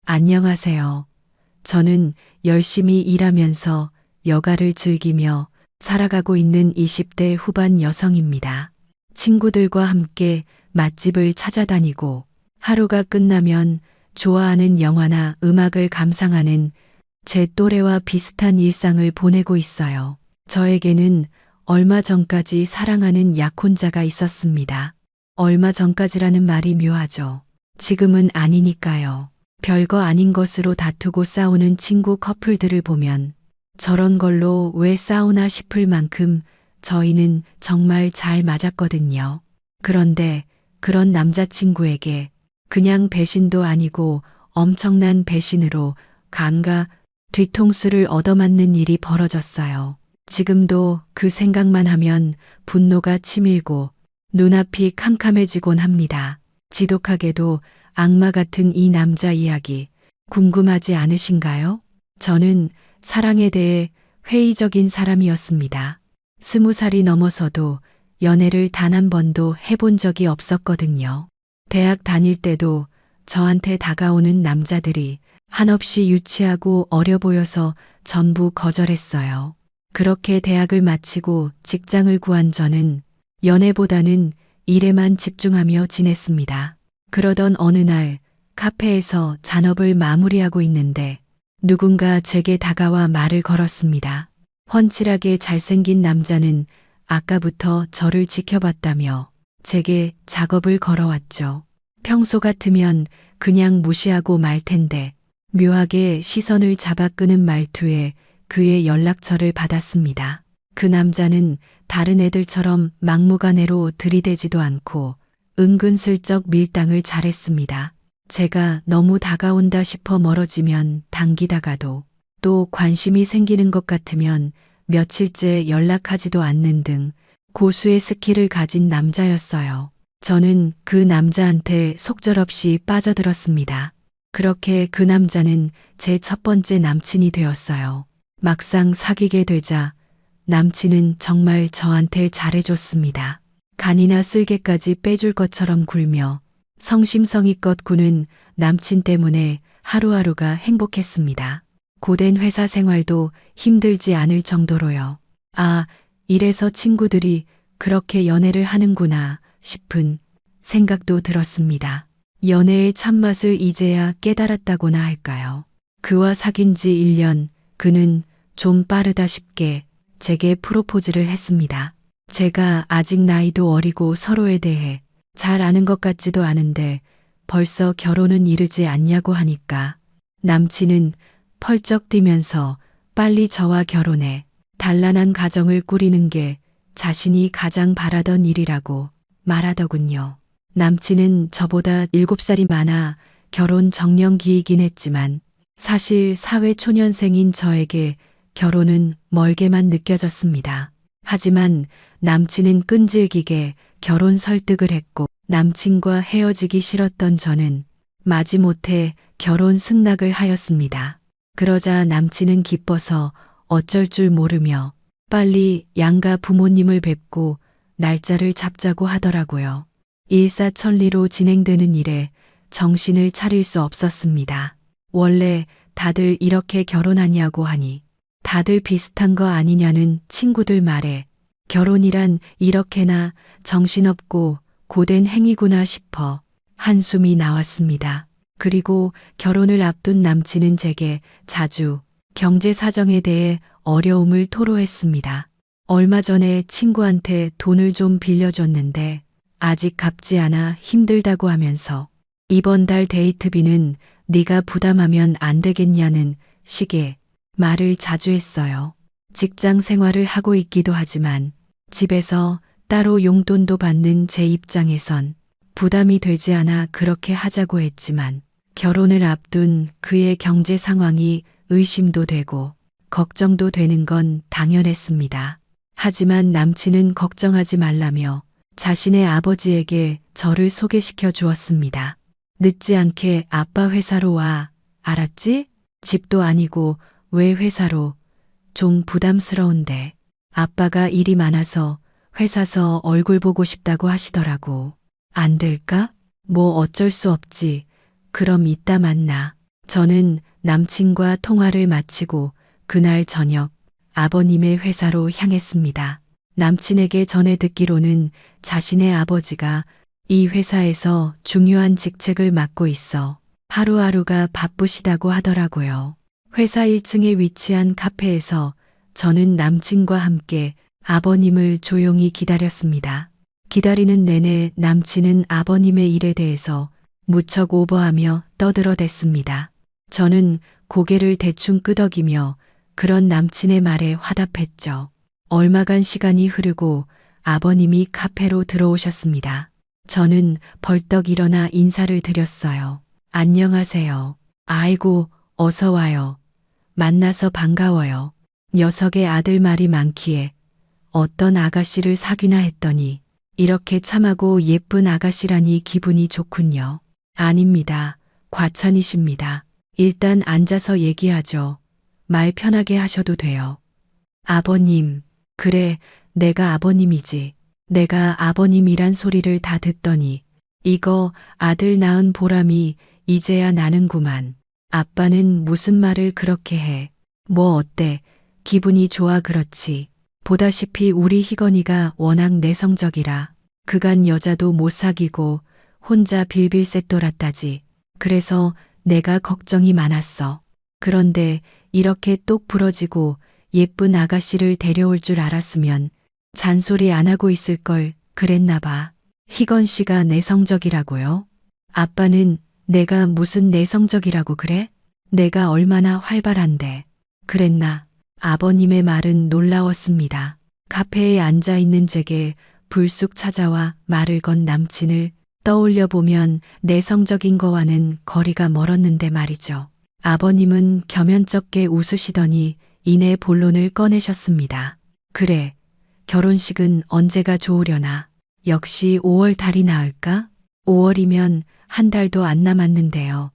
안녕하세요. 저는 열심히 일하면서 여가를 즐기며 살아가고 있는 20대 후반 여성입니다. 친구들과 함께 맛집을 찾아다니고 하루가 끝나면 좋아하는 영화나 음악을 감상하는 제 또래와 비슷한 일상을 보내고 있어요. 저에게는 얼마 전까지 사랑하는 약혼자가 있었습니다. 얼마 전까지라는 말이 묘하죠. 지금은 아니니까요. 별거 아닌 것으로 다투고 싸우는 친구 커플들을 보면 저런 걸로 왜 싸우나 싶을 만큼 저희는 정말 잘 맞았거든요. 그런데 그런 남자친구에게 그냥 배신도 아니고 엄청난 배신으로 감과 뒤통수를 얻어맞는 일이 벌어졌어요. 지금도 그 생각만 하면 분노가 치밀고 눈앞이 캄캄해지곤 합니다. 지독하게도 악마 같은 이 남자 이야기 궁금하지 않으신가요? 저는 사랑에 대해 회의적인 사람이었습니다. 20살이 넘어서도 연애를 단 한 번도 해본 적이 없었거든요. 대학 다닐 때도 저한테 다가오는 남자들이 한없이 유치하고 어려 보여서 전부 거절했어요. 그렇게 대학을 마치고 직장을 구한 저는 연애보다는 일에만 집중하며 지냈습니다. 그러던 어느 날 카페에서 잔업을 마무리하고 있는데 누군가 제게 다가와 말을 걸었습니다. 훤칠하게 잘생긴 남자는 아까부터 저를 지켜봤다며 제게 작업을 걸어왔죠. 평소 같으면 그냥 무시하고 말 텐데 묘하게 시선을 잡아 끄는 말투에 그의 연락처를 받았습니다. 그 남자는 다른 애들처럼 막무가내로 들이대지도 않고 은근슬쩍 밀당을 잘했습니다. 제가 너무 다가온다 싶어 멀어지면 당기다가도 또 관심이 생기는 것 같으면 며칠째 연락하지도 않는 등 고수의 스킬을 가진 남자였어요. 저는 그 남자한테 속절없이 빠져들었습니다. 그렇게 그 남자는 제 첫 번째 남친이 되었어요. 막상 사귀게 되자 남친은 정말 저한테 잘해줬습니다. 간이나 쓸개까지 빼줄 것처럼 굴며 성심성의껏 구는 남친 때문에 하루하루가 행복했습니다. 고된 회사 생활도 힘들지 않을 정도로요. 아, 이래서 친구들이 그렇게 연애를 하는구나 싶은 생각도 들었습니다. 연애의 참맛을 이제야 깨달았다고나 할까요? 그와 사귄 지 1년, 그는 좀 빠르다 싶게 제게 프로포즈를 했습니다. 제가 아직 나이도 어리고 서로에 대해 잘 아는 것 같지도 않은데 벌써 결혼은 이르지 않냐고 하니까 남친은 펄쩍 뛰면서 빨리 저와 결혼해 단란한 가정을 꾸리는 게 자신이 가장 바라던 일이라고 말하더군요. 남친은 저보다 7살이 많아 결혼 정년기이긴 했지만 사실 사회초년생인 저에게 결혼은 멀게만 느껴졌습니다. 하지만 남친은 끈질기게 결혼 설득을 했고 남친과 헤어지기 싫었던 저는 마지못해 결혼 승낙을 하였습니다. 그러자 남친은 기뻐서 어쩔 줄 모르며 빨리 양가 부모님을 뵙고 날짜를 잡자고 하더라고요. 일사천리로 진행되는 일에 정신을 차릴 수 없었습니다. 원래 다들 이렇게 결혼하냐고 하니 다들 비슷한 거 아니냐는 친구들 말에 결혼이란 이렇게나 정신없고 고된 행위구나 싶어 한숨이 나왔습니다. 그리고 결혼을 앞둔 남친은 제게 자주 경제 사정에 대해 어려움을 토로했습니다. 얼마 전에 친구한테 돈을 좀 빌려줬는데 아직 갚지 않아 힘들다고 하면서 이번 달 데이트비는 네가 부담하면 안 되겠냐는 식의 말을 자주 했어요. 직장 생활을 하고 있기도 하지만 집에서 따로 용돈도 받는 제 입장에선 부담이 되지 않아 그렇게 하자고 했지만 결혼을 앞둔 그의 경제 상황이 의심도 되고 걱정도 되는 건 당연했습니다. 하지만 남친은 걱정하지 말라며 자신의 아버지에게 저를 소개시켜 주었습니다. 늦지 않게 아빠 회사로 와. 알았지? 집도 아니고 왜 회사로? 좀 부담스러운데. 아빠가 일이 많아서 회사서 얼굴 보고 싶다고 하시더라고. 안 될까? 뭐 어쩔 수 없지. 그럼 이따 만나. 저는 남친과 통화를 마치고 그날 저녁 아버님의 회사로 향했습니다. 남친에게 전해 듣기로는 자신의 아버지가 이 회사에서 중요한 직책을 맡고 있어 하루하루가 바쁘시다고 하더라고요. 회사 1층에 위치한 카페에서 저는 남친과 함께 아버님을 조용히 기다렸습니다. 기다리는 내내 남친은 아버님의 일에 대해서 무척 오버하며 떠들어댔습니다. 저는 고개를 대충 끄덕이며 그런 남친의 말에 화답했죠. 얼마간 시간이 흐르고 아버님이 카페로 들어오셨습니다. 저는 벌떡 일어나 인사를 드렸어요. 안녕하세요. 아이고, 어서 와요. 만나서 반가워요. 녀석의 아들 말이 많기에 어떤 아가씨를 사귀나 했더니 이렇게 참하고 예쁜 아가씨라니 기분이 좋군요. 아닙니다. 과찬이십니다. 일단 앉아서 얘기하죠. 말 편하게 하셔도 돼요. 아버님, 그래, 내가 아버님이지. 내가 아버님이란 소리를 다 듣더니 이거 아들 낳은 보람이 이제야 나는구만. 아빠는 무슨 말을 그렇게 해. 뭐 어때? 기분이 좋아 그렇지. 보다시피 우리 희건이가 워낙 내성적이라 그간 여자도 못 사귀고 혼자 빌빌 쇳돌았다지. 그래서 내가 걱정이 많았어. 그런데 이렇게 똑 부러지고 예쁜 아가씨를 데려올 줄 알았으면 잔소리 안 하고 있을 걸 그랬나 봐. 희건 씨가 내성적이라고요? 아빠는 내가 무슨 내성적이라고 그래? 내가 얼마나 활발한데. 그랬나? 아버님의 말은 놀라웠습니다. 카페에 앉아 있는 제게 불쑥 찾아와 말을 건 남친을 떠올려 보면 내성적인 거와는 거리가 멀었는데 말이죠. 아버님은 겸연쩍게 웃으시더니 이내 본론을 꺼내셨습니다. 그래, 결혼식은 언제가 좋으려나? 역시 5월 달이 나을까? 5월이면 한 달도 안 남았는데요.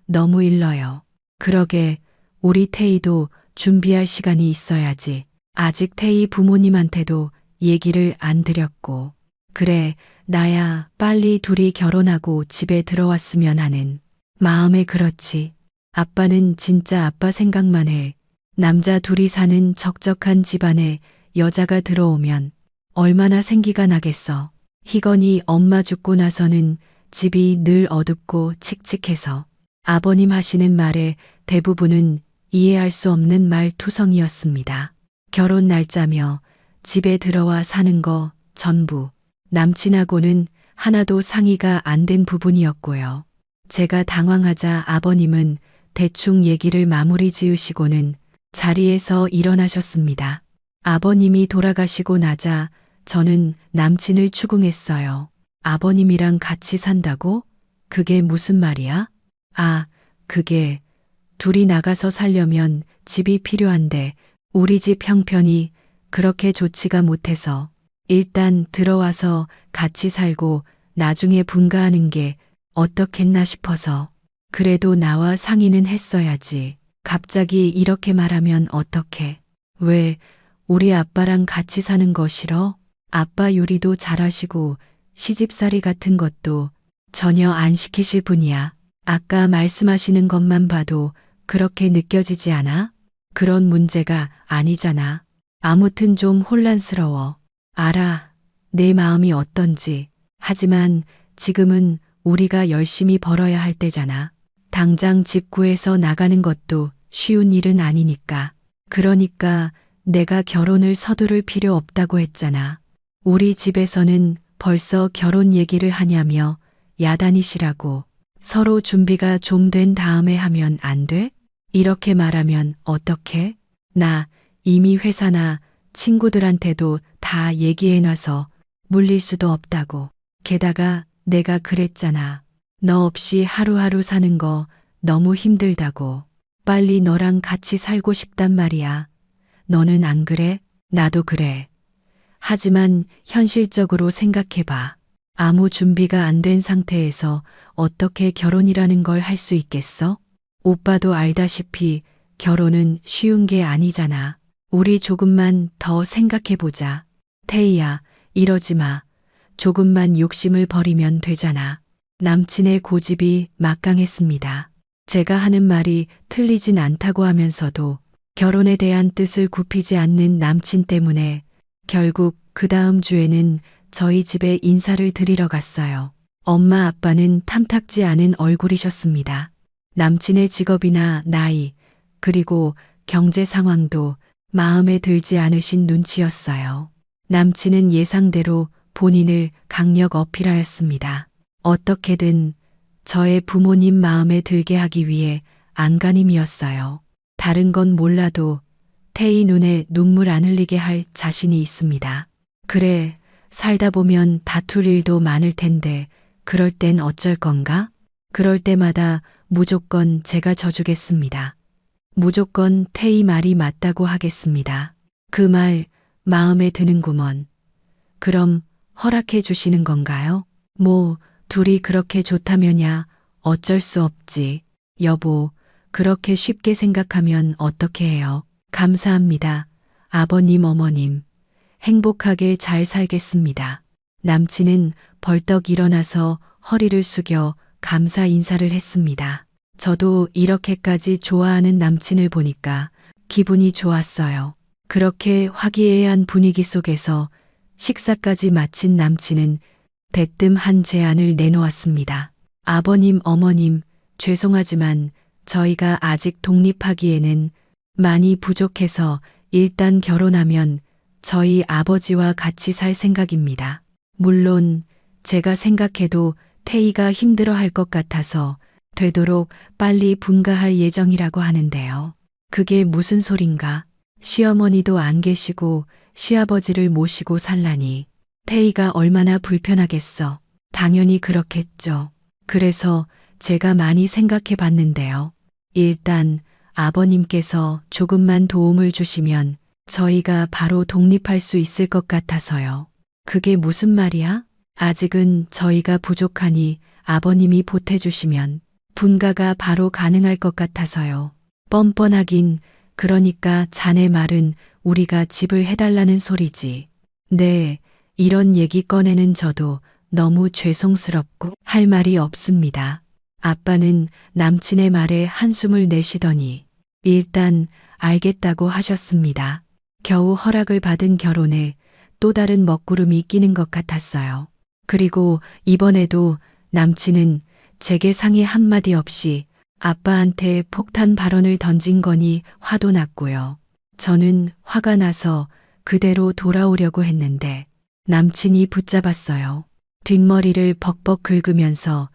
너무 일러요. 그러게, 우리 태희도 준비할 시간이 있어야지. 아직 태희 부모님한테도 얘기를 안 드렸고. 그래, 나야 빨리 둘이 결혼하고 집에 들어왔으면 하는 마음에 그렇지. 아빠는 진짜 아빠 생각만 해. 남자 둘이 사는 적적한 집안에 여자가 들어오면 얼마나 생기가 나겠어. 희건이 엄마 죽고 나서는 집이 늘 어둡고 칙칙해서 아버님 하시는 말의 대부분은 이해할 수 없는 말투성이었습니다. 결혼 날짜며 집에 들어와 사는 거 전부 남친하고는 하나도 상의가 안 된 부분이었고요. 제가 당황하자 아버님은 대충 얘기를 마무리 지으시고는 자리에서 일어나셨습니다. 아버님이 돌아가시고 나자 저는 남친을 추궁했어요. 아버님이랑 같이 산다고? 그게 무슨 말이야? 아, 그게 둘이 나가서 살려면 집이 필요한데 우리 집 형편이 그렇게 좋지가 못해서 일단 들어와서 같이 살고 나중에 분가하는 게 어떻겠나 싶어서. 그래도 나와 상의는 했어야지. 갑자기 이렇게 말하면 어떡해. 왜 우리 아빠랑 같이 사는 거 싫어? 아빠 요리도 잘하시고 시집살이 같은 것도 전혀 안 시키실 분이야. 아까 말씀하시는 것만 봐도 그렇게 느껴지지 않아? 그런 문제가 아니잖아. 아무튼 좀 혼란스러워. 알아. 내 마음이 어떤지. 하지만 지금은 우리가 열심히 벌어야 할 때잖아. 당장 집 구해서 나가는 것도 쉬운 일은 아니니까. 그러니까 내가 결혼을 서두를 필요 없다고 했잖아. 우리 집에서는 벌써 결혼 얘기를 하냐며 야단이시라고. 서로 준비가 좀 된 다음에 하면 안 돼? 이렇게 말하면 어떡해? 나 이미 회사나 친구들한테도 다 얘기해놔서 물릴 수도 없다고. 게다가 내가 그랬잖아. 너 없이 하루하루 사는 거 너무 힘들다고. 빨리 너랑 같이 살고 싶단 말이야. 너는 안 그래? 나도 그래. 하지만 현실적으로 생각해봐. 아무 준비가 안 된 상태에서 어떻게 결혼이라는 걸 할 수 있겠어? 오빠도 알다시피 결혼은 쉬운 게 아니잖아. 우리 조금만 더 생각해보자. 태희야, 이러지 마. 조금만 욕심을 버리면 되잖아. 남친의 고집이 막강했습니다. 제가 하는 말이 틀리진 않다고 하면서도 결혼에 대한 뜻을 굽히지 않는 남친 때문에 결국 그 다음 주에는 저희 집에 인사를 드리러 갔어요. 엄마 아빠는 탐탁지 않은 얼굴이셨습니다. 남친의 직업이나 나이, 그리고 경제 상황도 마음에 들지 않으신 눈치였어요. 남친은 예상대로 본인을 강력 어필하였습니다. 어떻게든 저의 부모님 마음에 들게 하기 위해 안간힘이었어요. 다른 건 몰라도 태희 눈에 눈물 안 흘리게 할 자신이 있습니다. 그래, 살다 보면 다툴 일도 많을 텐데 그럴 땐 어쩔 건가? 그럴 때마다 무조건 제가 져주겠습니다. 무조건 태희 말이 맞다고 하겠습니다. 그 말 마음에 드는구먼. 그럼 허락해 주시는 건가요? 뭐 둘이 그렇게 좋다면야 어쩔 수 없지. 여보, 그렇게 쉽게 생각하면 어떻게 해요? 감사합니다. 아버님, 어머님. 행복하게 잘 살겠습니다. 남친은 벌떡 일어나서 허리를 숙여 감사 인사를 했습니다. 저도 이렇게까지 좋아하는 남친을 보니까 기분이 좋았어요. 그렇게 화기애애한 분위기 속에서 식사까지 마친 남친은 대뜸 한 제안을 내놓았습니다. 아버님, 어머님, 죄송하지만 저희가 아직 독립하기에는 많이 부족해서 일단 결혼하면 저희 아버지와 같이 살 생각입니다. 물론 제가 생각해도 태희가 힘들어할 것 같아서 되도록 빨리 분가할 예정이라고 하는데요. 그게 무슨 소린가? 시어머니도 안 계시고 시아버지를 모시고 살라니 태희가 얼마나 불편하겠어. 당연히 그렇겠죠. 그래서 제가 많이 생각해 봤는데요. 일단 아버님께서 조금만 도움을 주시면 저희가 바로 독립할 수 있을 것 같아서요. 그게 무슨 말이야? 아직은 저희가 부족하니 아버님이 보태주시면 분가가 바로 가능할 것 같아서요. 뻔뻔하긴, 그러니까 자네 말은 우리가 집을 해달라는 소리지. 네, 이런 얘기 꺼내는 저도 너무 죄송스럽고 할 말이 없습니다. 아빠는 남친의 말에 한숨을 내쉬더니 일단 알겠다고 하셨습니다. 겨우 허락을 받은 결혼에 또 다른 먹구름이 끼는 것 같았어요. 그리고 이번에도 남친은 제게 상의 한마디 없이 아빠한테 폭탄 발언을 던진 거니 화도 났고요. 저는 화가 나서 그대로 돌아오려고 했는데 남친이 붙잡았어요. 뒷머리를 벅벅 긁으면서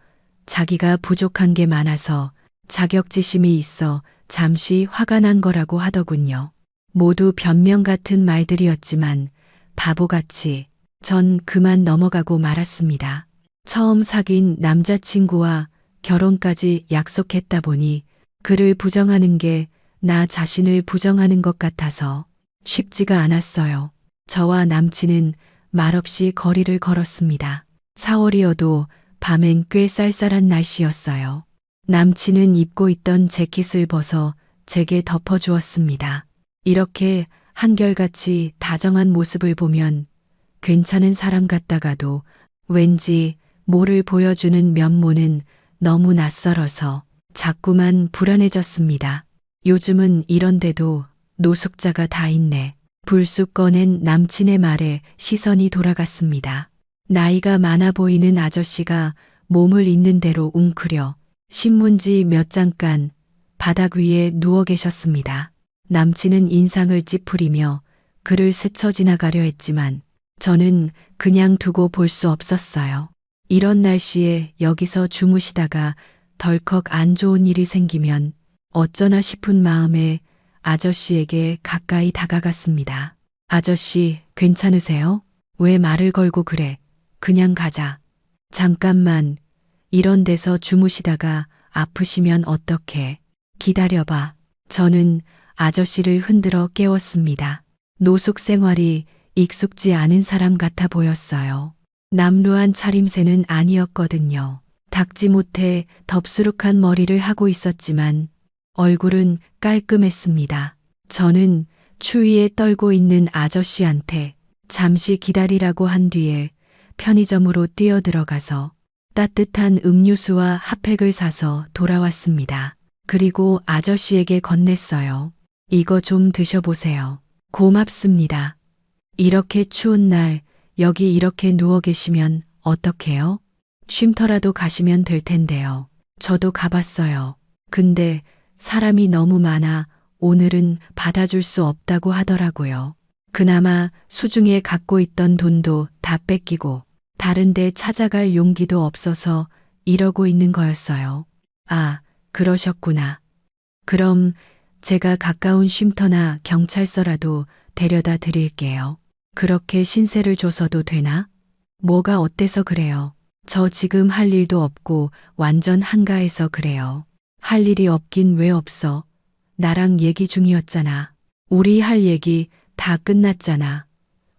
자기가 부족한 게 많아서 자격지심이 있어 잠시 화가 난 거라고 하더군요. 모두 변명 같은 말들이었지만 바보같이 전 그만 넘어가고 말았습니다. 처음 사귄 남자친구와 결혼까지 약속했다 보니 그를 부정하는 게 나 자신을 부정하는 것 같아서 쉽지가 않았어요. 저와 남친은 말없이 거리를 걸었습니다. 4월이어도 밤엔 꽤 쌀쌀한 날씨였어요. 남친은 입고 있던 재킷을 벗어 제게 덮어주었습니다. 이렇게 한결같이 다정한 모습을 보면 괜찮은 사람 같다가도 왠지 모를 보여주는 면모는 너무 낯설어서 자꾸만 불안해졌습니다. 요즘은 이런데도 노숙자가 다 있네. 불쑥 꺼낸 남친의 말에 시선이 돌아갔습니다. 나이가 많아 보이는 아저씨가 몸을 있는 대로 웅크려 신문지 몇 장간 바닥 위에 누워 계셨습니다. 남친은 인상을 찌푸리며 그를 스쳐 지나가려 했지만 저는 그냥 두고 볼 수 없었어요. 이런 날씨에 여기서 주무시다가 덜컥 안 좋은 일이 생기면 어쩌나 싶은 마음에 아저씨에게 가까이 다가갔습니다. 아저씨, 괜찮으세요? 왜 말을 걸고 그래? 그냥 가자. 잠깐만, 이런 데서 주무시다가 아프시면 어떡해? 기다려봐. 저는 아저씨를 흔들어 깨웠습니다. 노숙 생활이 익숙지 않은 사람 같아 보였어요. 남루한 차림새는 아니었거든요. 닦지 못해 덥수룩한 머리를 하고 있었지만 얼굴은 깔끔했습니다. 저는 추위에 떨고 있는 아저씨한테 잠시 기다리라고 한 뒤에 편의점으로 뛰어들어가서 따뜻한 음료수와 핫팩을 사서 돌아왔습니다. 그리고 아저씨에게 건넸어요. 이거 좀 드셔보세요. 고맙습니다. 이렇게 추운 날 여기 이렇게 누워 계시면 어떡해요? 쉼터라도 가시면 될 텐데요. 저도 가봤어요. 근데 사람이 너무 많아 오늘은 받아줄 수 없다고 하더라고요. 그나마 수중에 갖고 있던 돈도 다 뺏기고 다른 데 찾아갈 용기도 없어서 이러고 있는 거였어요. 아, 그러셨구나. 그럼 제가 가까운 쉼터나 경찰서라도 데려다 드릴게요. 그렇게 신세를 줘서도 되나? 뭐가 어때서 그래요? 저 지금 할 일도 없고 완전 한가해서 그래요. 할 일이 없긴 왜 없어? 나랑 얘기 중이었잖아. 우리 할 얘기 다 끝났잖아.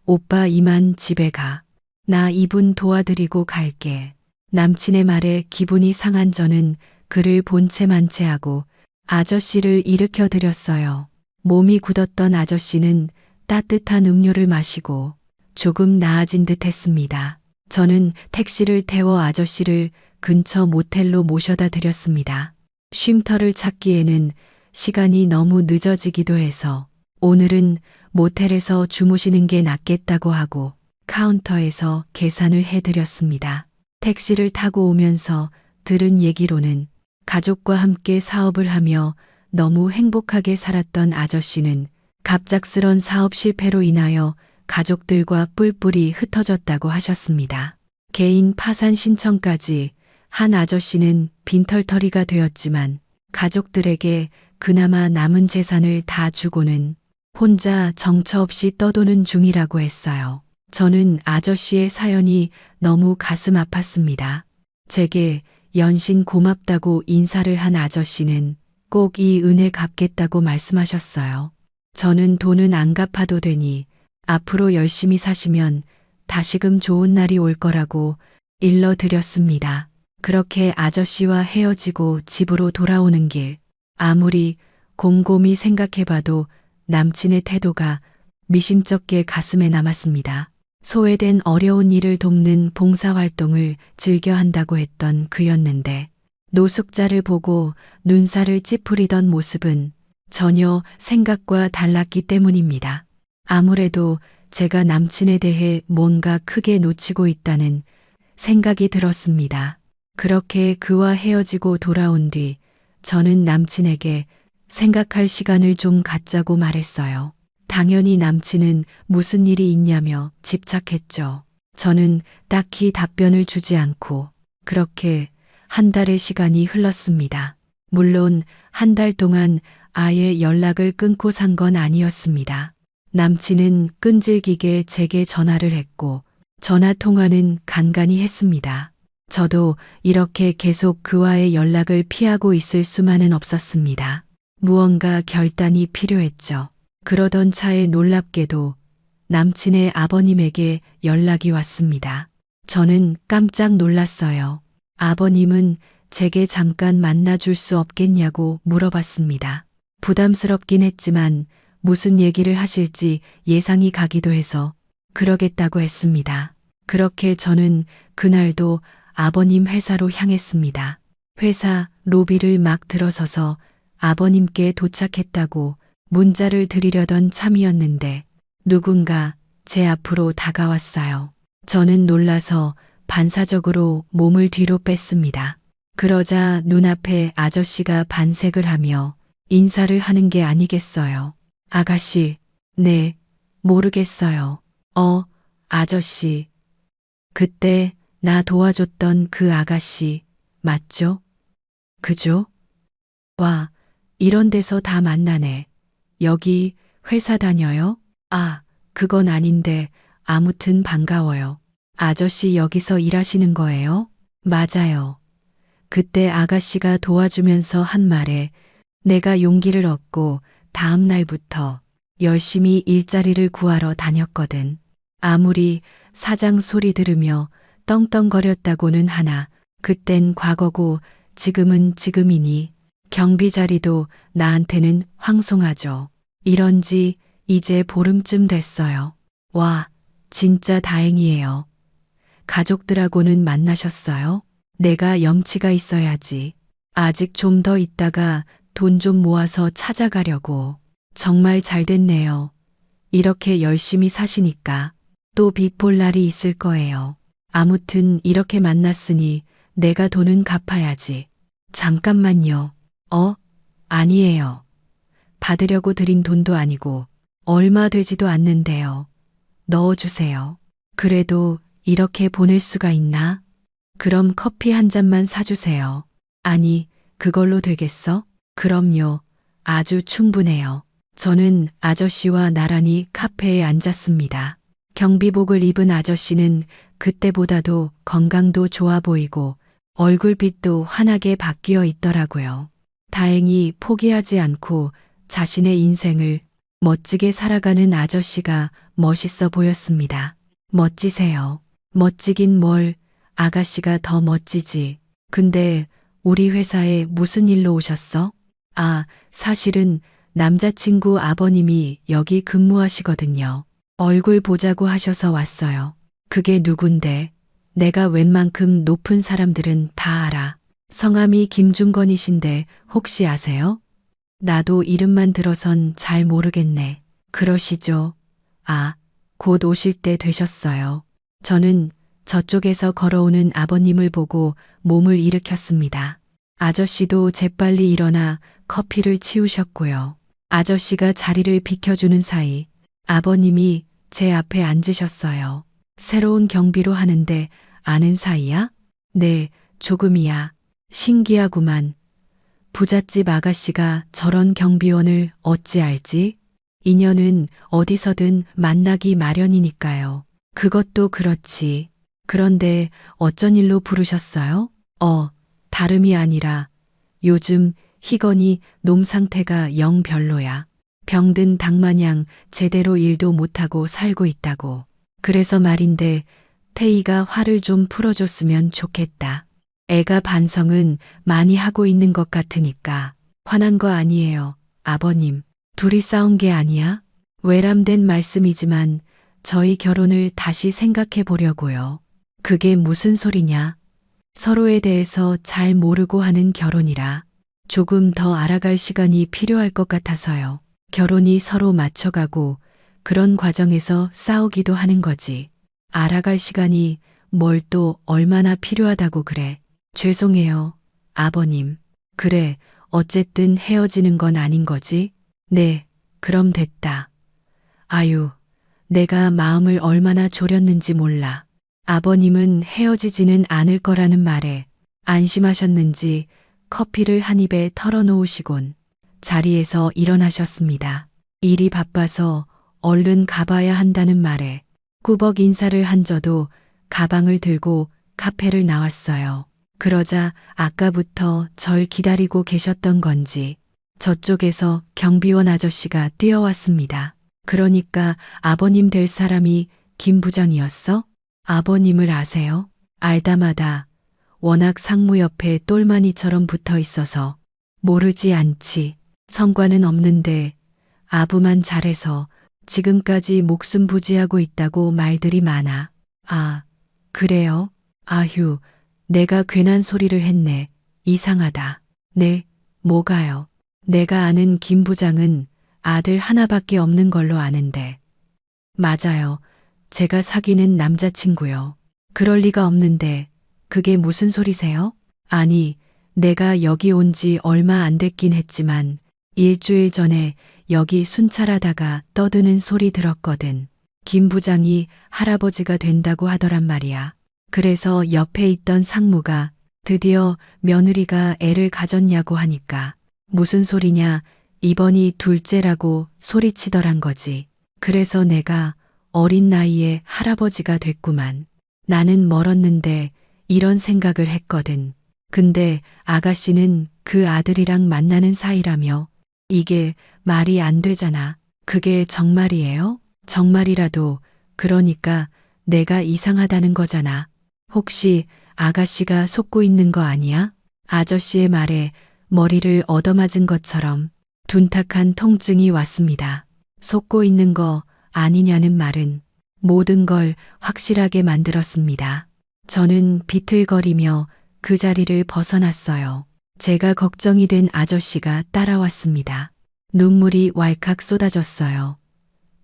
오빠 이만 집에 가. 나 이분 도와드리고 갈게. 남친의 말에 기분이 상한 저는 그를 본체 만체하고 아저씨를 일으켜 드렸어요. 몸이 굳었던 아저씨는 따뜻한 음료를 마시고 조금 나아진 듯 했습니다. 저는 택시를 태워 아저씨를 근처 모텔로 모셔다 드렸습니다. 쉼터를 찾기에는 시간이 너무 늦어지기도 해서 오늘은 모텔에서 주무시는 게 낫겠다고 하고 카운터에서 계산을 해드렸습니다. 택시를 타고 오면서 들은 얘기로는 가족과 함께 사업을 하며 너무 행복하게 살았던 아저씨는 갑작스런 사업 실패로 인하여 가족들과 뿔뿔이 흩어졌다고 하셨습니다. 개인 파산 신청까지 한 아저씨는 빈털터리가 되었지만 가족들에게 그나마 남은 재산을 다 주고는 혼자 정처 없이 떠도는 중이라고 했어요. 저는 아저씨의 사연이 너무 가슴 아팠습니다. 제게 연신 고맙다고 인사를 한 아저씨는 꼭 이 은혜 갚겠다고 말씀하셨어요. 저는 돈은 안 갚아도 되니 앞으로 열심히 사시면 다시금 좋은 날이 올 거라고 일러드렸습니다. 그렇게 아저씨와 헤어지고 집으로 돌아오는 길, 아무리 곰곰이 생각해봐도 남친의 태도가 미심쩍게 가슴에 남았습니다. 소외된 어려운 이를 돕는 봉사활동을 즐겨 한다고 했던 그였는데 노숙자를 보고 눈살을 찌푸리던 모습은 전혀 생각과 달랐기 때문입니다. 아무래도 제가 남친에 대해 뭔가 크게 놓치고 있다는 생각이 들었습니다. 그렇게 그와 헤어지고 돌아온 뒤 저는 남친에게 생각할 시간을 좀 갖자고 말했어요. 당연히 남친은 무슨 일이 있냐며 집착했죠. 저는 딱히 답변을 주지 않고 그렇게 한 달의 시간이 흘렀습니다. 물론 한 달 동안 아예 연락을 끊고 산 건 아니었습니다. 남친은 끈질기게 제게 전화를 했고 전화 통화는 간간히 했습니다. 저도 이렇게 계속 그와의 연락을 피하고 있을 수만은 없었습니다. 무언가 결단이 필요했죠. 그러던 차에 놀랍게도 남친의 아버님에게 연락이 왔습니다. 저는 깜짝 놀랐어요. 아버님은 제게 잠깐 만나줄 수 없겠냐고 물어봤습니다. 부담스럽긴 했지만 무슨 얘기를 하실지 예상이 가기도 해서 그러겠다고 했습니다. 그렇게 저는 그날도 아버님 회사로 향했습니다. 회사 로비를 막 들어서서 아버님께 도착했다고 문자를 드리려던 참이었는데 누군가 제 앞으로 다가왔어요. 저는 놀라서 반사적으로 몸을 뒤로 뺐습니다. 그러자 눈앞에 아저씨가 반색을 하며 인사를 하는 게 아니겠어요. 아가씨, 네, 모르겠어요. 아저씨. 그때 나 도와줬던 그 아가씨, 맞죠? 그죠? 와, 이런 데서 다 만나네. 여기 회사 다녀요? 아, 그건 아닌데 아무튼 반가워요. 아저씨 여기서 일하시는 거예요? 맞아요. 그때 아가씨가 도와주면서 한 말에 내가 용기를 얻고 다음 날부터 열심히 일자리를 구하러 다녔거든. 아무리 사장 소리 들으며 떵떵거렸다고는 하나 그땐 과거고 지금은 지금이니 경비 자리도 나한테는 황송하죠. 이런 지 이제 보름쯤 됐어요. 와, 진짜 다행이에요. 가족들하고는 만나셨어요? 내가 염치가 있어야지. 아직 좀 더 있다가 돈 좀 모아서 찾아가려고. 정말 잘 됐네요. 이렇게 열심히 사시니까 또 빚 볼 날이 있을 거예요. 아무튼 이렇게 만났으니 내가 돈은 갚아야지. 잠깐만요. 아니에요. 받으려고 드린 돈도 아니고 얼마 되지도 않는데요. 넣어주세요. 그래도 이렇게 보낼 수가 있나? 그럼 커피 한 잔만 사주세요. 아니, 그걸로 되겠어? 그럼요. 아주 충분해요. 저는 아저씨와 나란히 카페에 앉았습니다. 경비복을 입은 아저씨는 그때보다도 건강도 좋아 보이고 얼굴빛도 환하게 바뀌어 있더라고요. 다행히 포기하지 않고 자신의 인생을 멋지게 살아가는 아저씨가 멋있어 보였습니다. 멋지세요. 멋지긴 뭘, 아가씨가 더 멋지지. 근데 우리 회사에 무슨 일로 오셨어? 사실은 남자친구 아버님이 여기 근무하시거든요. 얼굴 보자고 하셔서 왔어요. 그게 누군데? 내가 웬만큼 높은 사람들은 다 알아. 성함이 김중건이신데 혹시 아세요? 나도 이름만 들어선 잘 모르겠네. 그러시죠. 곧 오실 때 되셨어요. 저는 저쪽에서 걸어오는 아버님을 보고 몸을 일으켰습니다. 아저씨도 재빨리 일어나 커피를 치우셨고요. 아저씨가 자리를 비켜주는 사이 아버님이 제 앞에 앉으셨어요. 새로운 경비로 하는데 아는 사이야? 네, 조금이야. 신기하구만. 부잣집 아가씨가 저런 경비원을 어찌 알지? 인연은 어디서든 만나기 마련이니까요. 그것도 그렇지. 그런데 어쩐 일로 부르셨어요? 다름이 아니라 요즘 희건이 몸 상태가 영 별로야. 병든 닭마냥 제대로 일도 못하고 살고 있다고. 그래서 말인데 태희가 화를 좀 풀어줬으면 좋겠다. 애가 반성은 많이 하고 있는 것 같으니까. 화난 거 아니에요, 아버님. 둘이 싸운 게 아니야? 외람된 말씀이지만 저희 결혼을 다시 생각해 보려고요. 그게 무슨 소리냐? 서로에 대해서 잘 모르고 하는 결혼이라 조금 더 알아갈 시간이 필요할 것 같아서요. 결혼이 서로 맞춰가고 그런 과정에서 싸우기도 하는 거지. 알아갈 시간이 뭘 또 얼마나 필요하다고 그래. 죄송해요, 아버님. 그래, 어쨌든 헤어지는 건 아닌 거지? 네, 그럼 됐다. 아유, 내가 마음을 얼마나 졸였는지 몰라. 아버님은 헤어지지는 않을 거라는 말에 안심하셨는지 커피를 한 입에 털어놓으시곤 자리에서 일어나셨습니다. 일이 바빠서 얼른 가봐야 한다는 말에 꾸벅 인사를 한 저도 가방을 들고 카페를 나왔어요. 그러자 아까부터 절 기다리고 계셨던 건지 저쪽에서 경비원 아저씨가 뛰어왔습니다. 그러니까 아버님 될 사람이 김 부장이었어? 아버님을 아세요? 알다마다 워낙 상무 옆에 똘마니처럼 붙어 있어서 모르지 않지. 성과는 없는데 아부만 잘해서 지금까지 목숨 부지하고 있다고 말들이 많아. 그래요? 아휴, 내가 괜한 소리를 했네. 이상하다. 네, 뭐가요? 내가 아는 김 부장은 아들 하나밖에 없는 걸로 아는데. 맞아요. 제가 사귀는 남자친구요. 그럴 리가 없는데 그게 무슨 소리세요? 아니, 내가 여기 온 지 얼마 안 됐긴 했지만 일주일 전에 여기 순찰하다가 떠드는 소리 들었거든. 김 부장이 할아버지가 된다고 하더란 말이야. 그래서 옆에 있던 상무가 드디어 며느리가 애를 가졌냐고 하니까 무슨 소리냐, 이번이 둘째라고 소리치더란 거지. 그래서 내가 어린 나이에 할아버지가 됐구만. 나는 멀었는데 이런 생각을 했거든. 근데 아가씨는 그 아들이랑 만나는 사이라며. 이게 말이 안 되잖아. 그게 정말이에요? 정말이라도 그러니까 내가 이상하다는 거잖아. 혹시 아가씨가 속고 있는 거 아니야? 아저씨의 말에 머리를 얻어맞은 것처럼 둔탁한 통증이 왔습니다. 속고 있는 거 아니냐는 말은 모든 걸 확실하게 만들었습니다. 저는 비틀거리며 그 자리를 벗어났어요. 제가 걱정이 된 아저씨가 따라왔습니다. 눈물이 왈칵 쏟아졌어요.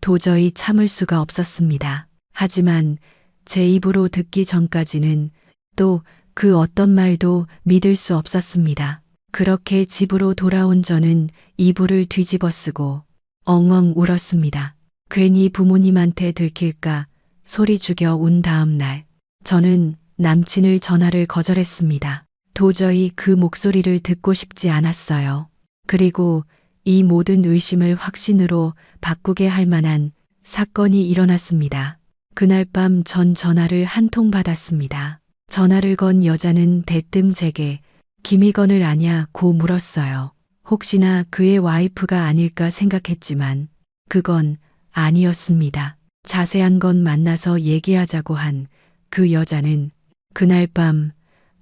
도저히 참을 수가 없었습니다. 하지만 제 입으로 듣기 전까지는 또 그 어떤 말도 믿을 수 없었습니다. 그렇게 집으로 돌아온 저는 이불을 뒤집어 쓰고 엉엉 울었습니다. 괜히 부모님한테 들킬까 소리 죽여 운 다음 날 저는 남친을 전화를 거절했습니다. 도저히 그 목소리를 듣고 싶지 않았어요. 그리고 이 모든 의심을 확신으로 바꾸게 할 만한 사건이 일어났습니다. 그날 밤 전 전화를 한 통 받았습니다. 전화를 건 여자는 대뜸 제게 김희건을 아냐고 물었어요. 혹시나 그의 와이프가 아닐까 생각했지만 그건 아니었습니다. 자세한 건 만나서 얘기하자고 한 그 여자는 그날 밤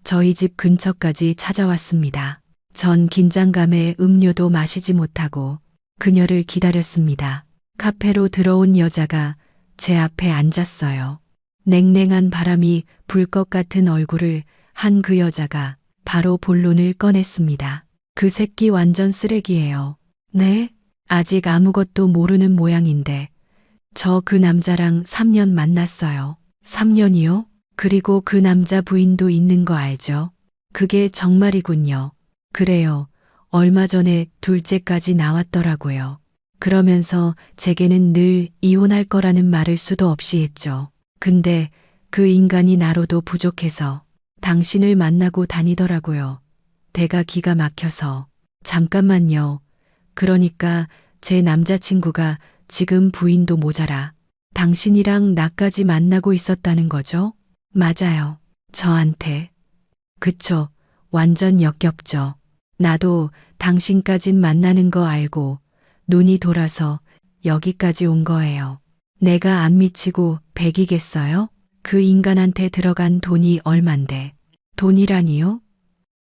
저희 집 근처까지 찾아왔습니다. 전 긴장감에 음료도 마시지 못하고 그녀를 기다렸습니다. 카페로 들어온 여자가 제 앞에 앉았어요. 냉랭한 바람이 불 것 같은 얼굴을 한 그 여자가 바로 본론을 꺼냈습니다. 그 새끼 완전 쓰레기예요. 네? 아직 아무것도 모르는 모양인데 저 그 남자랑 3년 만났어요. 3년이요? 그리고 그 남자 부인도 있는 거 알죠? 그게 정말이군요. 그래요. 얼마 전에 둘째까지 나왔더라고요. 그러면서 제게는 늘 이혼할 거라는 말을 수도 없이 했죠. 근데 그 인간이 나로도 부족해서 당신을 만나고 다니더라고요. 대가 기가 막혀서. 잠깐만요. 그러니까 제 남자친구가 지금 부인도 모자라 당신이랑 나까지 만나고 있었다는 거죠? 맞아요. 저한테. 그쵸. 완전 역겹죠. 나도 당신까진 만나는 거 알고 눈이 돌아서 여기까지 온 거예요. 내가 안 미치고 백이겠어요? 그 인간한테 들어간 돈이 얼만데. 돈이라니요?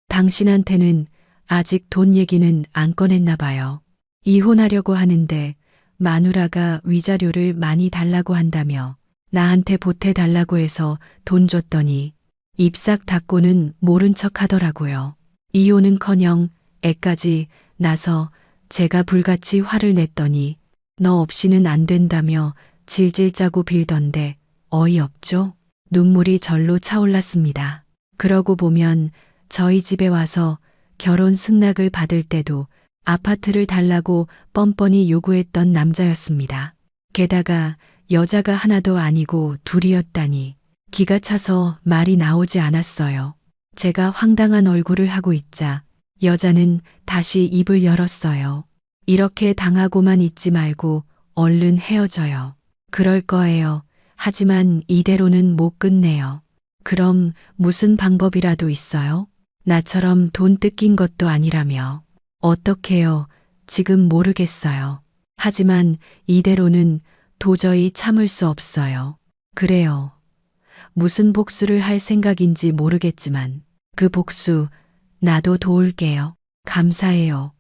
당신한테는 아직 돈 얘기는 안 꺼냈나 봐요. 이혼하려고 하는데 마누라가 위자료를 많이 달라고 한다며 나한테 보태달라고 해서 돈 줬더니 입 싹 닫고는 모른 척 하더라고요. 이혼은커녕 애까지 나서 제가 불같이 화를 냈더니 너 없이는 안 된다며 질질 짜고 빌던데 어이없죠? 눈물이 절로 차올랐습니다. 그러고 보면 저희 집에 와서 결혼 승낙을 받을 때도 아파트를 달라고 뻔뻔히 요구했던 남자였습니다. 게다가 여자가 하나도 아니고 둘이었다니 기가 차서 말이 나오지 않았어요. 제가 황당한 얼굴을 하고 있자 여자는 다시 입을 열었어요. 이렇게 당하고만 있지 말고 얼른 헤어져요. 그럴 거예요. 하지만 이대로는 못 끝내요. 그럼 무슨 방법이라도 있어요? 나처럼 돈 뜯긴 것도 아니라며. 어떡해요? 지금 모르겠어요. 하지만 이대로는 도저히 참을 수 없어요. 그래요. 무슨 복수를 할 생각인지 모르겠지만 그 복수 나도 도울게요. 감사해요.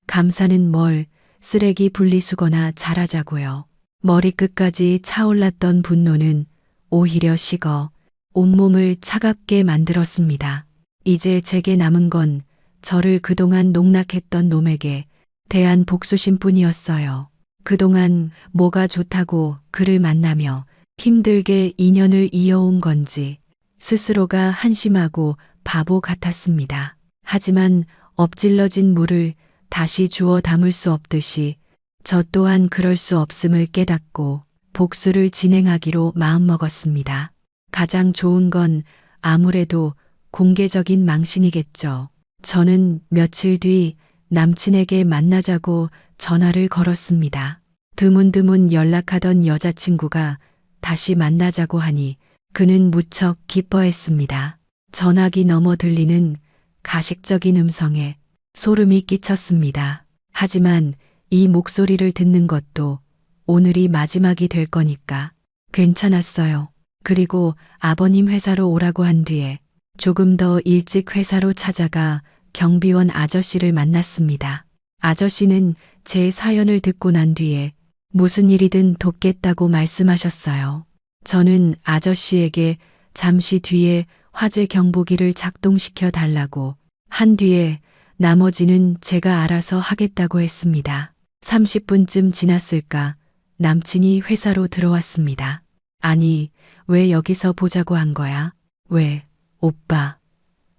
감사는 뭘 쓰레기 분리수거나 잘하자고요. 머리끝까지 차올랐던 분노는 오히려 식어 온몸을 차갑게 만들었습니다. 이제 제게 남은 건 저를 그동안 농락했던 놈에게 대한 복수심뿐이었어요. 그동안 뭐가 좋다고 그를 만나며 힘들게 인연을 이어온 건지 스스로가 한심하고 바보 같았습니다. 하지만 엎질러진 물을 다시 주워 담을 수 없듯이 저 또한 그럴 수 없음을 깨닫고 복수를 진행하기로 마음먹었습니다. 가장 좋은 건 아무래도 공개적인 망신이겠죠. 저는 며칠 뒤 남친에게 만나자고 전화를 걸었습니다. 드문드문 연락하던 여자친구가 다시 만나자고 하니 그는 무척 기뻐했습니다. 전화기 너머 들리는 가식적인 음성에 소름이 끼쳤습니다. 하지만 이 목소리를 듣는 것도 오늘이 마지막이 될 거니까 괜찮았어요. 그리고 아버님 회사로 오라고 한 뒤에 조금 더 일찍 회사로 찾아가 경비원 아저씨를 만났습니다. 아저씨는 제 사연을 듣고 난 뒤에 무슨 일이든 돕겠다고 말씀하셨어요. 저는 아저씨에게 잠시 뒤에 화재 경보기를 작동시켜 달라고 한 뒤에 나머지는 제가 알아서 하겠다고 했습니다. 30분쯤 지났을까 남친이 회사로 들어왔습니다. 아니, 왜 여기서 보자고 한 거야? 왜, 오빠.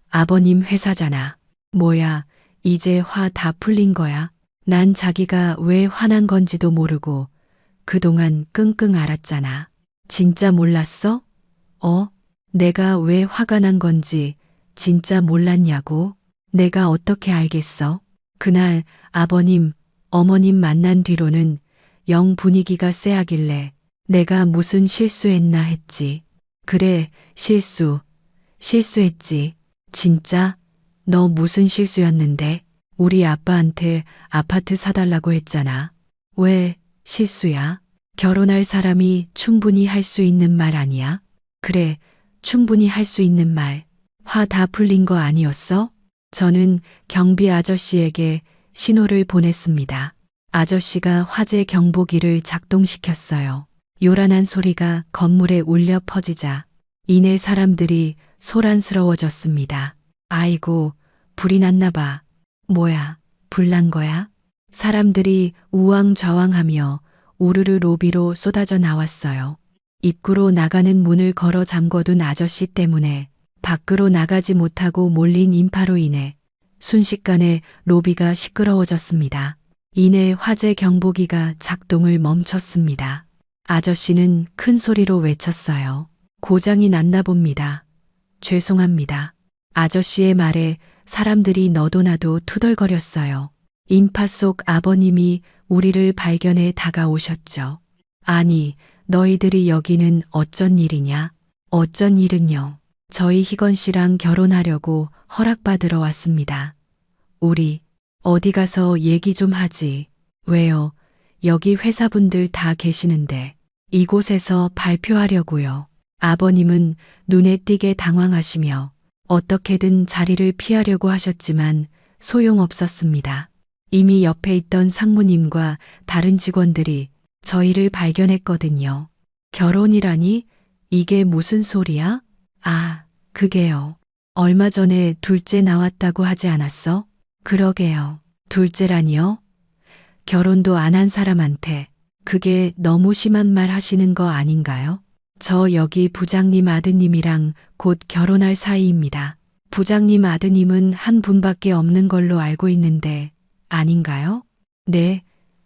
아버님 회사잖아. 뭐야, 이제 화 다 풀린 거야? 난 자기가 왜 화난 건지도 모르고 그동안 끙끙 앓았잖아. 진짜 몰랐어? 내가 왜 화가 난 건지 진짜 몰랐냐고? 내가 어떻게 알겠어? 그날 아버님, 어머님 만난 뒤로는 영 분위기가 쎄하길래 내가 무슨 실수했나 했지. 그래, 실수했지. 진짜? 너 무슨 실수였는데? 우리 아빠한테 아파트 사달라고 했잖아. 왜 실수야? 결혼할 사람이 충분히 할 수 있는 말 아니야? 그래, 충분히 할 수 있는 말. 화 다 풀린 거 아니었어? 저는 경비 아저씨에게 신호를 보냈습니다. 아저씨가 화재 경보기를 작동시켰어요. 요란한 소리가 건물에 울려 퍼지자 이내 사람들이 소란스러워졌습니다. 아이고, 불이 났나 봐. 뭐야, 불난 거야? 사람들이 우왕좌왕하며 우르르 로비로 쏟아져 나왔어요. 입구로 나가는 문을 걸어 잠궈둔 아저씨 때문에 밖으로 나가지 못하고 몰린 인파로 인해 순식간에 로비가 시끄러워졌습니다. 이내 화재 경보기가 작동을 멈췄습니다. 아저씨는 큰 소리로 외쳤어요. 고장이 났나 봅니다. 죄송합니다. 아저씨의 말에 사람들이 너도나도 투덜거렸어요. 인파 속 아버님이 우리를 발견해 다가오셨죠. 아니, 너희들이 여기는 어쩐 일이냐? 어쩐 일은요? 저희 희건 씨랑 결혼하려고 허락받으러 왔습니다. 우리 어디 가서 얘기 좀 하지. 왜요? 여기 회사분들 다 계시는데 이곳에서 발표하려고요. 아버님은 눈에 띄게 당황하시며 어떻게든 자리를 피하려고 하셨지만 소용없었습니다. 이미 옆에 있던 상무님과 다른 직원들이 저희를 발견했거든요. 결혼이라니? 이게 무슨 소리야? 아, 그게요. 얼마 전에 둘째 나왔다고 하지 않았어? 그러게요. 둘째라니요? 결혼도 안 한 사람한테 그게 너무 심한 말 하시는 거 아닌가요? 저 여기 부장님 아드님이랑 곧 결혼할 사이입니다. 부장님 아드님은 한 분밖에 없는 걸로 알고 있는데 아닌가요? 네,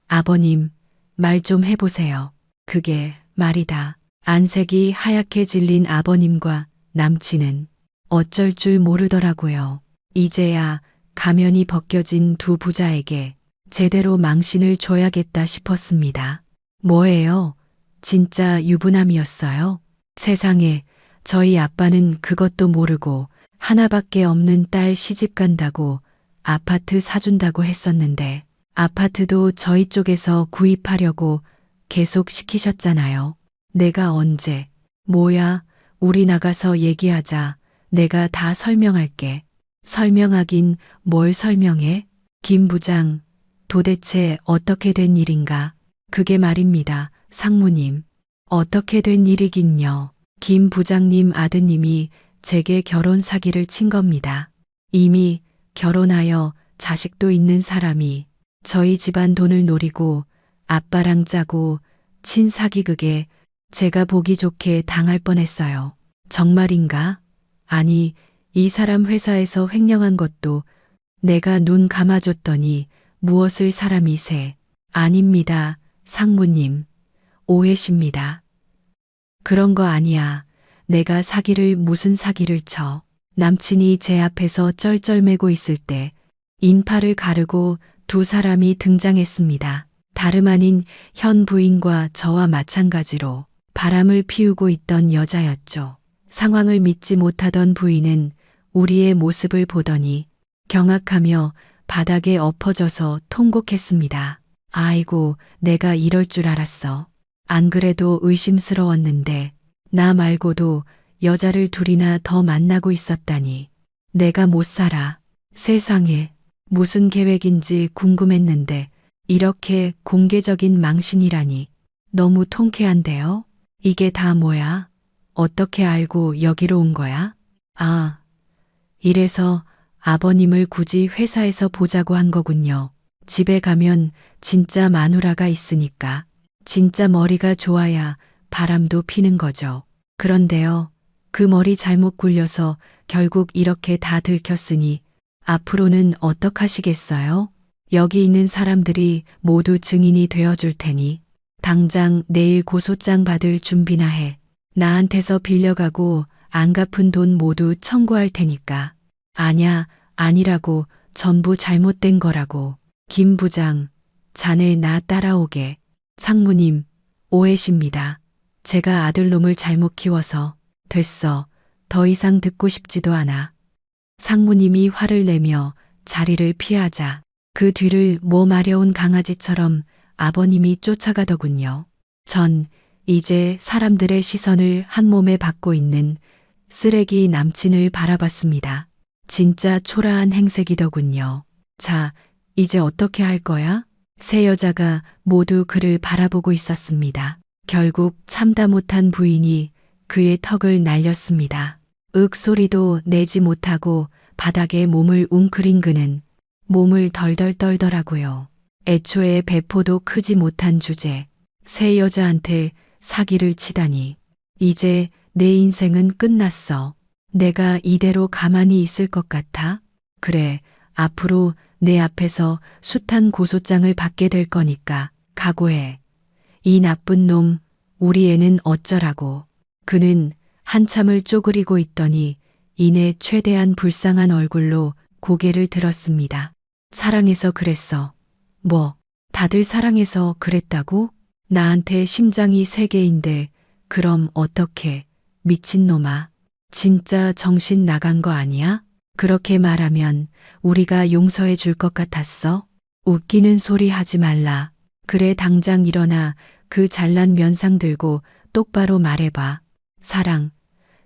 아버님, 말 좀 해보세요. 그게 말이다. 안색이 하얗게 질린 아버님과 남친은 어쩔 줄 모르더라고요. 이제야 가면이 벗겨진 두 부자에게 제대로 망신을 줘야겠다 싶었습니다. 뭐예요? 진짜 유부남이었어요? 세상에, 저희 아빠는 그것도 모르고 하나밖에 없는 딸 시집 간다고 아파트 사준다고 했었는데 아파트도 저희 쪽에서 구입하려고 계속 시키셨잖아요. 내가 언제? 뭐야, 우리 나가서 얘기하자. 내가 다 설명할게. 설명하긴 뭘 설명해? 김 부장, 도대체 어떻게 된 일인가? 그게 말입니다, 상무님. 어떻게 된 일이긴요. 김 부장님 아드님이 제게 결혼 사기를 친 겁니다. 이미 결혼하여 자식도 있는 사람이 저희 집안 돈을 노리고 아빠랑 짜고 친 사기극에 제가 보기 좋게 당할 뻔했어요. 정말인가? 아니, 이 사람 회사에서 횡령한 것도 내가 눈 감아줬더니 무엇을 사람이 새. 아닙니다, 상무님. 오해십니다. 그런 거 아니야. 내가 사기를 무슨 사기를 쳐. 남친이 제 앞에서 쩔쩔매고 있을 때 인파를 가르고 두 사람이 등장했습니다. 다름 아닌 현 부인과 저와 마찬가지로 바람을 피우고 있던 여자였죠. 상황을 믿지 못하던 부인은 우리의 모습을 보더니 경악하며 바닥에 엎어져서 통곡했습니다. 아이고, 내가 이럴 줄 알았어. 안 그래도 의심스러웠는데 나 말고도 여자를 둘이나 더 만나고 있었다니. 내가 못 살아. 세상에, 무슨 계획인지 궁금했는데 이렇게 공개적인 망신이라니. 너무 통쾌한데요? 이게 다 뭐야? 어떻게 알고 여기로 온 거야? 아, 이래서 아버님을 굳이 회사에서 보자고 한 거군요. 집에 가면 진짜 마누라가 있으니까. 진짜 머리가 좋아야 바람도 피는 거죠. 그런데요, 그 머리 잘못 굴려서 결국 이렇게 다 들켰으니 앞으로는 어떡하시겠어요? 여기 있는 사람들이 모두 증인이 되어줄 테니 당장 내일 고소장 받을 준비나 해. 나한테서 빌려가고 안 갚은 돈 모두 청구할 테니까. 아냐, 아니라고, 전부 잘못된 거라고. 김 부장, 자네 나 따라오게. 상무님, 오해십니다. 제가 아들놈을 잘못 키워서. 됐어. 더 이상 듣고 싶지도 않아. 상무님이 화를 내며 자리를 피하자 그 뒤를 뭐 마려운 강아지처럼 아버님이 쫓아가더군요. 전 이제 사람들의 시선을 한 몸에 받고 있는 쓰레기 남친을 바라봤습니다. 진짜 초라한 행색이더군요. 자, 이제 어떻게 할 거야? 세 여자가 모두 그를 바라보고 있었습니다. 결국 참다 못한 부인이 그의 턱을 날렸습니다. 윽 소리도 내지 못하고 바닥에 몸을 웅크린 그는 몸을 덜덜 떨더라고요. 애초에 배포도 크지 못한 주제. 세 여자한테 사기를 치다니. 이제 내 인생은 끝났어. 내가 이대로 가만히 있을 것 같아? 그래, 앞으로 내 앞에서 숱한 고소장을 받게 될 거니까 각오해. 이 나쁜 놈, 우리 애는 어쩌라고. 그는 한참을 쪼그리고 있더니 이내 최대한 불쌍한 얼굴로 고개를 들었습니다. 사랑해서 그랬어. 뭐, 다들 사랑해서 그랬다고? 나한테 심장이 3개인데 그럼 어떡해. 미친놈아. 진짜 정신 나간 거 아니야? 그렇게 말하면 우리가 용서해 줄 것 같았어? 웃기는 소리 하지 말라. 그래, 당장 일어나 그 잘난 면상 들고 똑바로 말해봐.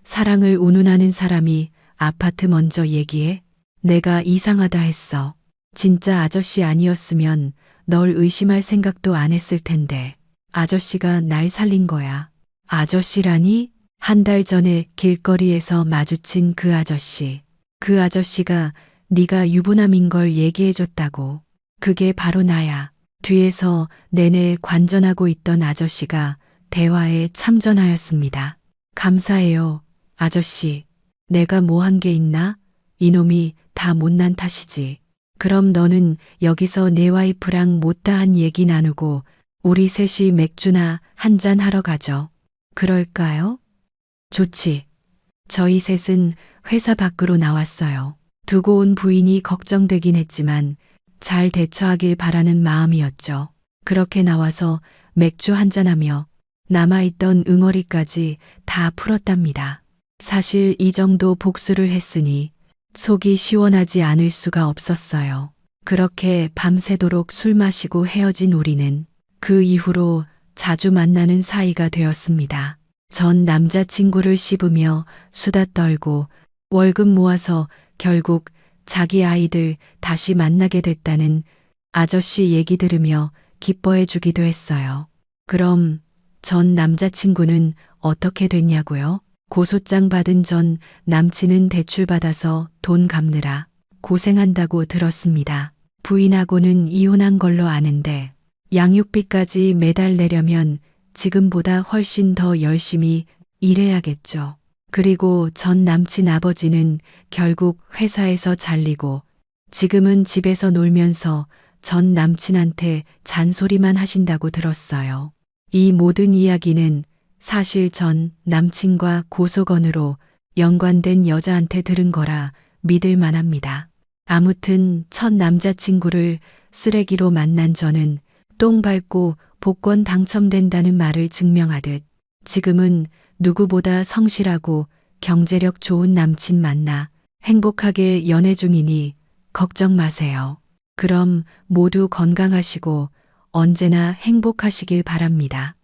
사랑을 운운하는 사람이 아파트 먼저 얘기해? 내가 이상하다 했어. 진짜 아저씨 아니었으면 널 의심할 생각도 안 했을 텐데. 아저씨가 날 살린 거야. 아저씨라니? 한 달 전에 길거리에서 마주친 그 아저씨. 그 아저씨가 네가 유부남인 걸 얘기해줬다고. 그게 바로 나야. 뒤에서 내내 관전하고 있던 아저씨가 대화에 참전하였습니다. 감사해요, 아저씨. 내가 뭐 한 게 있나? 이놈이 다 못난 탓이지. 그럼 너는 여기서 내 와이프랑 못다한 얘기 나누고 우리 셋이 맥주나 한잔 하러 가죠. 그럴까요? 좋지. 저희 셋은 회사 밖으로 나왔어요. 두고 온 부인이 걱정되긴 했지만 잘 대처하길 바라는 마음이었죠. 그렇게 나와서 맥주 한잔하며 남아있던 응어리까지 다 풀었답니다. 사실 이 정도 복수를 했으니 속이 시원하지 않을 수가 없었어요. 그렇게 밤새도록 술 마시고 헤어진 우리는 그 이후로 자주 만나는 사이가 되었습니다. 전 남자친구를 씹으며 수다 떨고 월급 모아서 결국 자기 아이들 다시 만나게 됐다는 아저씨 얘기 들으며 기뻐해 주기도 했어요. 그럼 전 남자친구는 어떻게 됐냐고요? 고소장 받은 전 남친은 대출 받아서 돈 갚느라 고생한다고 들었습니다. 부인하고는 이혼한 걸로 아는데 양육비까지 매달 내려면 지금보다 훨씬 더 열심히 일해야겠죠. 그리고 전 남친 아버지는 결국 회사에서 잘리고 지금은 집에서 놀면서 전 남친한테 잔소리만 하신다고 들었어요. 이 모든 이야기는 사실 전 남친과 고소건으로 연관된 여자한테 들은 거라 믿을 만합니다. 아무튼 첫 남자친구를 쓰레기로 만난 저는 똥 밟고 복권 당첨된다는 말을 증명하듯 지금은 누구보다 성실하고 경제력 좋은 남친 만나 행복하게 연애 중이니 걱정 마세요. 그럼 모두 건강하시고 언제나 행복하시길 바랍니다.